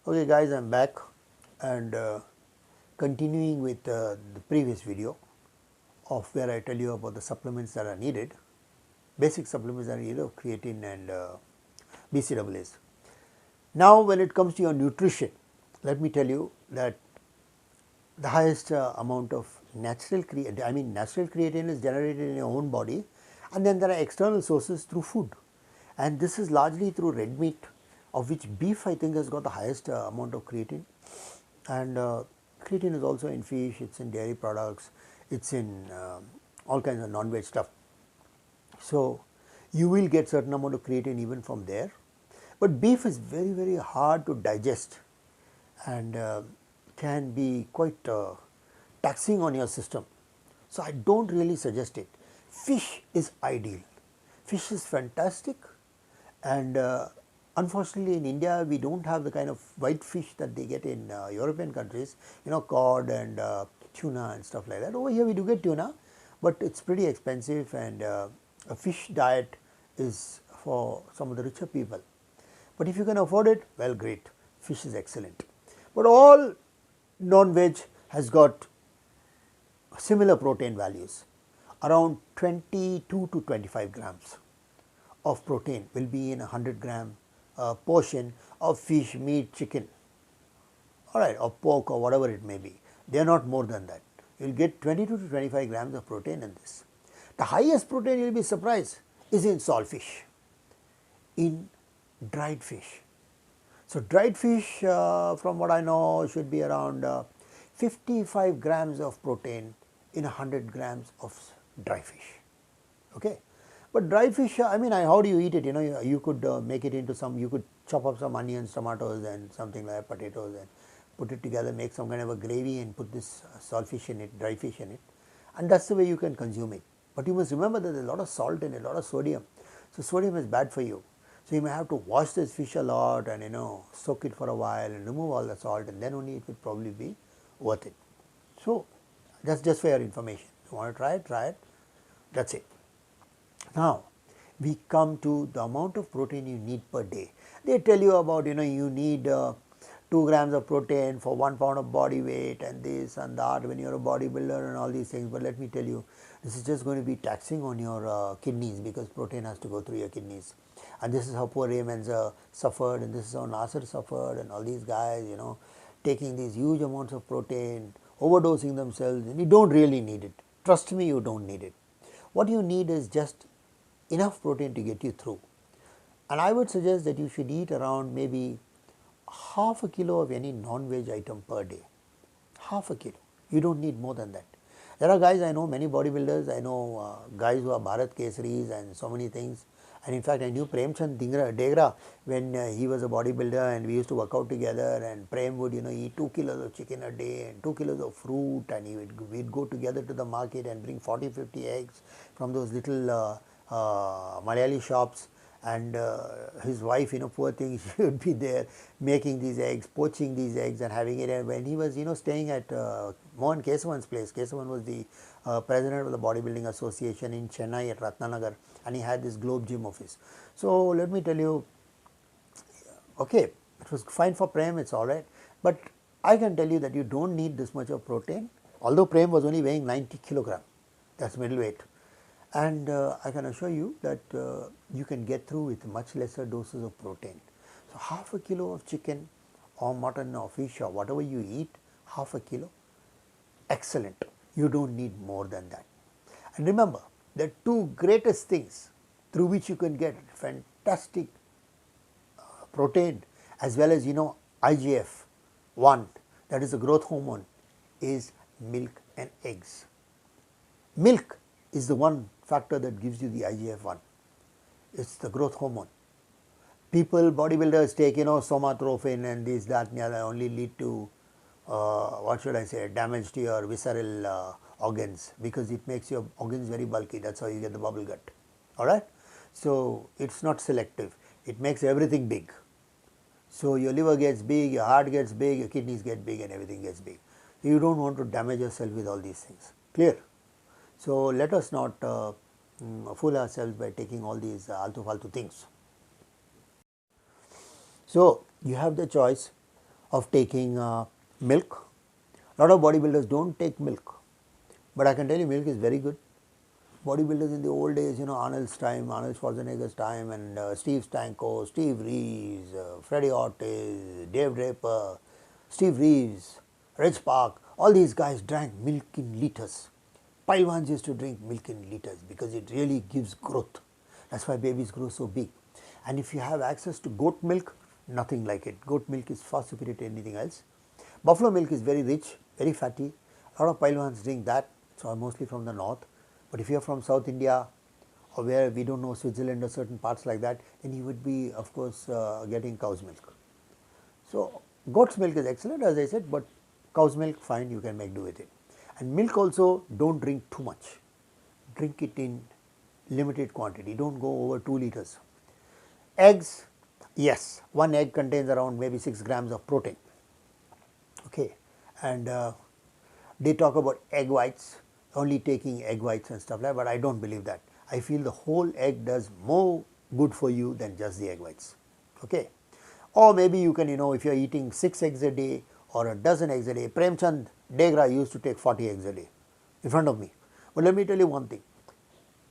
Okay guys, I am back and continuing with the previous video of where I tell you about the supplements that are needed, basic supplements that are needed of creatine and BCAAs. Now when it comes to your nutrition, let me tell you that the highest amount of natural creatine is generated in your own body, and then there are external sources through food, and this is largely through red meat, of which beef I think has got the highest amount of creatine, and creatine is also in fish, it's in dairy products, it's in all kinds of non-veg stuff. So you will get certain amount of creatine even from there, but beef is very hard to digest and can be quite taxing on your system. So I don't really suggest it. Fish is ideal. Fish is fantastic, and unfortunately in India we don't have the kind of white fish that they get in European countries, cod and tuna and stuff like that. Over here we do get tuna, but it's pretty expensive, and a fish diet is for some of the richer people. But if you can afford it, well, great, fish is excellent. But all non-veg has got similar protein values, around 22 to 25 grams of protein will be in a 100-gram portion of fish, meat, chicken, all right, or pork or whatever it may be. They are not more than that. You will get 22 to 25 grams of protein in this. The highest protein, you will be surprised, is in saltfish, in dried fish. So dried fish, from what I know, should be around 55 grams of protein in 100 grams of dry fish. Okay, but dried fish, how do you eat it? You could make it into some. You could chop up some onions, tomatoes, and something like potatoes, and put it together, make some kind of a gravy, and put this saltfish in it, dry fish in it, and that's the way you can consume it. But you must remember that there is a lot of salt in it, a lot of sodium. So sodium is bad for you. So you may have to wash this fish a lot and soak it for a while and remove all the salt, and then only it will probably be worth it. So that's just for your information. You want to try it, try it. That's it. Now we come to the amount of protein you need per day. They tell you about you need 2 grams of protein for 1 pound of body weight and this and that when you are a bodybuilder and all these things. But let me tell you, this is just going to be taxing on your kidneys, because protein has to go through your kidneys. And this is how poor Ray Menzer suffered, and this is how Nasser suffered, and all these guys, taking these huge amounts of protein, overdosing themselves, and you don't really need it. Trust me, you don't need it. What you need is just enough protein to get you through. And I would suggest that you should eat around maybe half a kilo of any non-veg item per day. Half a kilo. You don't need more than that. There are guys I know, many bodybuilders, I know guys who are Bharat Kesaris and so many things. And in fact, I knew Premchand Degra when he was a bodybuilder, and we used to work out together, and Prem would eat 2 kilos of chicken a day and 2 kilos of fruit, and we'd go together to the market and bring 40-50 eggs from those little Malayali shops. And his wife, poor thing, she would be there making these eggs, poaching these eggs and having it. And when he was, staying at Mohan Kesavan's place, Kesavan was the president of the Bodybuilding Association in Chennai at Ratnanagar, and he had this Globe Gym office. So let me tell you, okay, it was fine for Prem, it's all right, but I can tell you that you don't need this much of protein, although Prem was only weighing 90 kilogram, that's middleweight. And I can assure you that you can get through with much lesser doses of protein. So half a kilo of chicken or mutton or fish or whatever you eat, half a kilo, excellent. You don't need more than that. And remember, the two greatest things through which you can get fantastic protein as well as IGF-1, that is the growth hormone, is milk and eggs. Milk is the one factor that gives you the IGF-1. It's the growth hormone. People, bodybuilders take somatropin and this, that and the other, only lead to what should I say, damage to your visceral organs, because it makes your organs very bulky. That's how you get the bubble gut. Alright. So it's not selective, it makes everything big. So your liver gets big, your heart gets big, your kidneys get big, and everything gets big. You don't want to damage yourself with all these things. Clear? So let us not fool ourselves by taking all these altu-faltu things. So you have the choice of taking milk. A lot of bodybuilders don't take milk, but I can tell you milk is very good. Bodybuilders in the old days, Arnold's time, Arnold Schwarzenegger's time, and Steve Stanko, Steve Reeves, Freddie Ortiz, Dave Draper, Steve Reeves, Rich Park, all these guys drank milk in liters. Pailwans used to drink milk in liters because it really gives growth. That's why babies grow so big. And if you have access to goat milk, nothing like it. Goat milk is far superior to anything else. Buffalo milk is very rich, very fatty. A lot of Pailwans drink that, so mostly from the north. But if you are from South India or where we don't know Switzerland or certain parts like that, then you would be, of course, getting cow's milk. So goat's milk is excellent, as I said, but cow's milk, fine, you can make do with it. And milk also, don't drink too much. Drink it in limited quantity. Don't go over 2 liters. Eggs, yes, one egg contains around maybe 6 grams of protein. Okay, and they talk about egg whites, only taking egg whites and stuff like that, but I don't believe that. I feel the whole egg does more good for you than just the egg whites. Okay, or maybe you can, if you are eating 6 eggs a day or a dozen eggs a day. Premchand Degra used to take 40 eggs a day in front of me. But let me tell you one thing,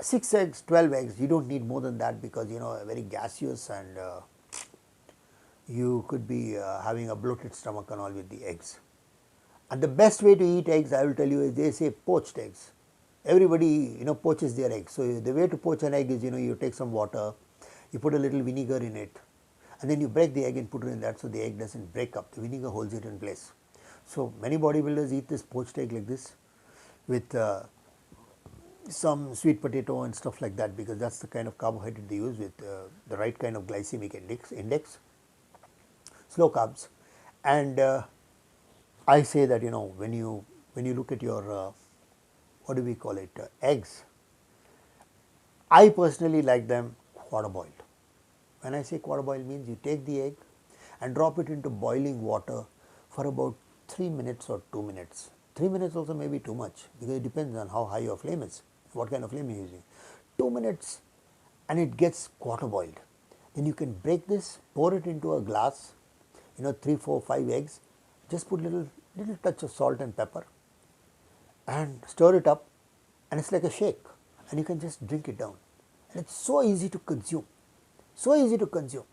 6 eggs, 12 eggs, you don't need more than that because very gaseous and you could be having a bloated stomach and all with the eggs. And the best way to eat eggs, I will tell you, is they say poached eggs. Everybody poaches their eggs. So the way to poach an egg is you take some water, you put a little vinegar in it, and then you break the egg and put it in that so the egg doesn't break up. The vinegar holds it in place. So many bodybuilders eat this poached egg like this with some sweet potato and stuff like that, because that's the kind of carbohydrate they use with the right kind of glycemic index, slow carbs. And I say that when you look at your what do we call it, eggs, I personally like them quarter boiled. When I say quarter boiled, means you take the egg and drop it into boiling water for about 3 minutes or 2 minutes. 3 minutes also may be too much because it depends on how high your flame is, what kind of flame you are using. 2 minutes and it gets quarter boiled. Then you can break this, pour it into a glass, 3, 4, 5 eggs, just put little touch of salt and pepper and stir it up, and it's like a shake, and you can just drink it down. And it's so easy to consume, so easy to consume,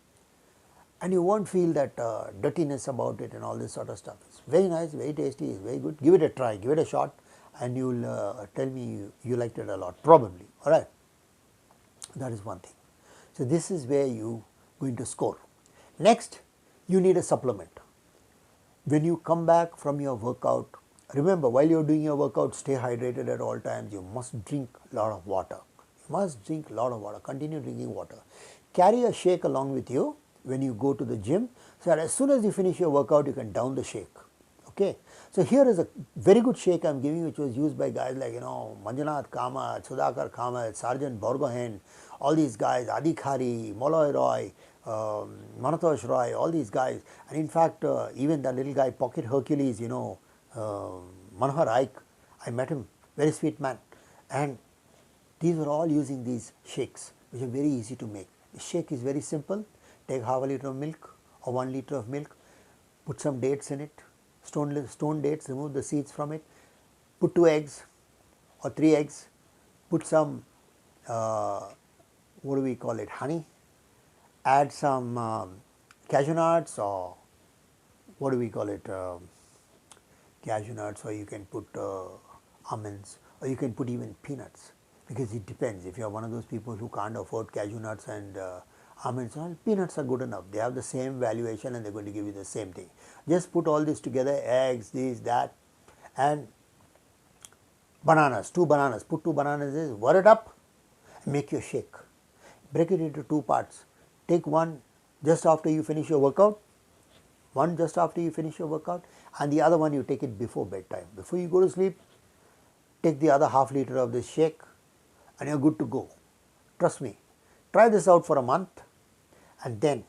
and you won't feel that dirtiness about it and all this sort of stuff. It's very nice, very tasty, it's very good. Give it a try, give it a shot, and you'll tell me you liked it a lot, probably. All right, that is one thing. So this is where you going to score. Next, you need a supplement. When you come back from your workout, remember, while you are doing your workout, stay hydrated at all times. You must drink a lot of water. You must drink a lot of water. Continue drinking water. Carry a shake along with you when you go to the gym, so that as soon as you finish your workout, you can down the shake. Okay. So here is a very good shake I am giving, which was used by guys like Manjunath Kamath, Sudhakar Kamath, Sergeant Borgohain, all these guys, Adi Khari, Molloy Roy, Manatosh Roy, all these guys. And in fact, even that little guy, Pocket Hercules, Manohar Aik, I met him, very sweet man. And these were all using these shakes, which are very easy to make. The shake is very simple. Take half a liter of milk or 1 liter of milk, put some dates in it, stone dates, remove the seeds from it, put 2 eggs or 3 eggs, put some, what do we call it, honey, add some cashew nuts, or what do we call it, cashew nuts, or you can put almonds, or you can put even peanuts, because it depends. If you are one of those people who can't afford cashew nuts and almonds, well, peanuts are good enough. They have the same valuation and they are going to give you the same thing. Just put all this together, eggs, this, that, and bananas, 2 bananas, put 2 bananas, whir it up, and make your shake. Break it into 2 parts. Take one just after you finish your workout, and the other one you take it before bedtime. Before you go to sleep, take the other half liter of this shake and you are good to go. Trust me. Try this out for a month and then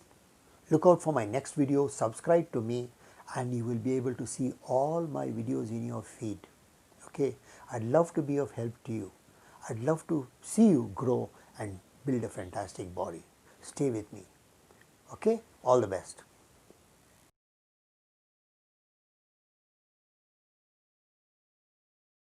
look out for my next video, subscribe to me, and you will be able to see all my videos in your feed. Okay, I'd love to be of help to you. I'd love to see you grow and build a fantastic body. Stay with me. Okay, all the best.